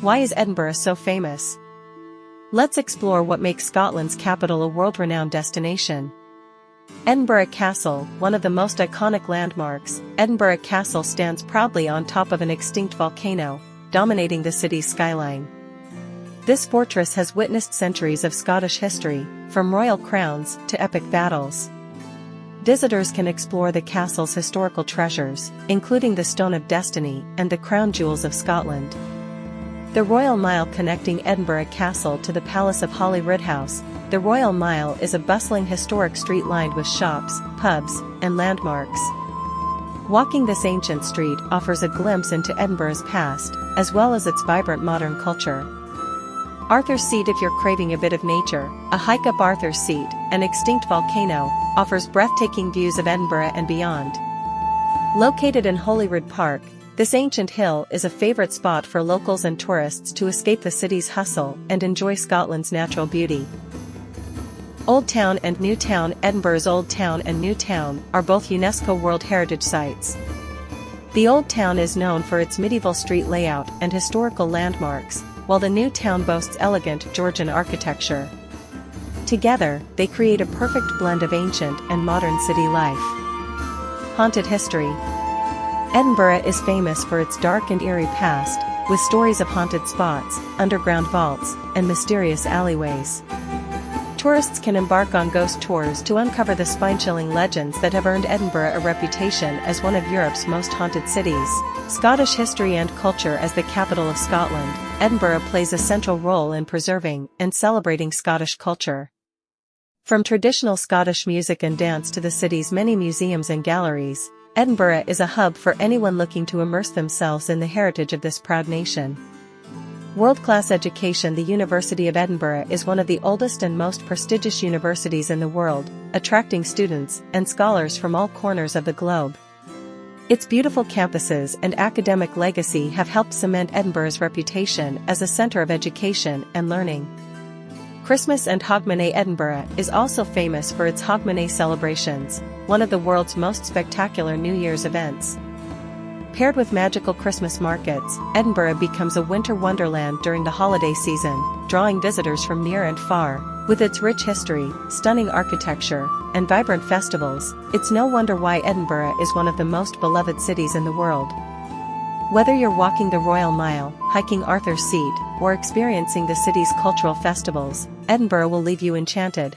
Why is Edinburgh so famous? Let's explore what makes Scotland's capital a world-renowned destination. Edinburgh Castle, one of the most iconic landmarks, Edinburgh Castle stands proudly on top of an extinct volcano, dominating the city's skyline. This fortress has witnessed centuries of Scottish history, from royal crowns to epic battles. Visitors can explore the castle's historical treasures, including the Stone of Destiny and the crown jewels of Scotland. The Royal Mile connecting Edinburgh Castle to the Palace of Holyroodhouse. The Royal Mile is a bustling historic street lined with shops, pubs, and landmarks. Walking this ancient street offers a glimpse into Edinburgh's past, as well as its vibrant modern culture. Arthur's Seat. If you're craving a bit of nature, a hike up Arthur's Seat, an extinct volcano, offers breathtaking views of Edinburgh and beyond. Located in Holyrood Park, this ancient hill is a favorite spot for locals and tourists to escape the city's hustle and enjoy Scotland's natural beauty. Old Town and New Town. Edinburgh's Old Town and New Town are both UNESCO World Heritage Sites. The Old Town is known for its medieval street layout and historical landmarks, while the New Town boasts elegant Georgian architecture. Together, they create a perfect blend of ancient and modern city life. Haunted history. Edinburgh is famous for its dark and eerie past, with stories of haunted spots, underground vaults, and mysterious alleyways. Tourists can embark on ghost tours to uncover the spine-chilling legends that have earned Edinburgh a reputation as one of Europe's most haunted cities. Scottish history and culture. As the capital of Scotland, Edinburgh plays a central role in preserving and celebrating Scottish culture. From traditional Scottish music and dance to the city's many museums and galleries, Edinburgh is a hub for anyone looking to immerse themselves in the heritage of this proud nation. World-class education. The University of Edinburgh is one of the oldest and most prestigious universities in the world, attracting students and scholars from all corners of the globe. Its beautiful campuses and academic legacy have helped cement Edinburgh's reputation as a centre of education and learning. Christmas and Hogmanay. Edinburgh is also famous for its Hogmanay celebrations, one of the world's most spectacular New Year's events. Paired with magical Christmas markets, Edinburgh becomes a winter wonderland during the holiday season, drawing visitors from near and far. With its rich history, stunning architecture, and vibrant festivals, it's no wonder why Edinburgh is one of the most beloved cities in the world. Whether you're walking the Royal Mile, hiking Arthur's Seat, or experiencing the city's cultural festivals, Edinburgh will leave you enchanted.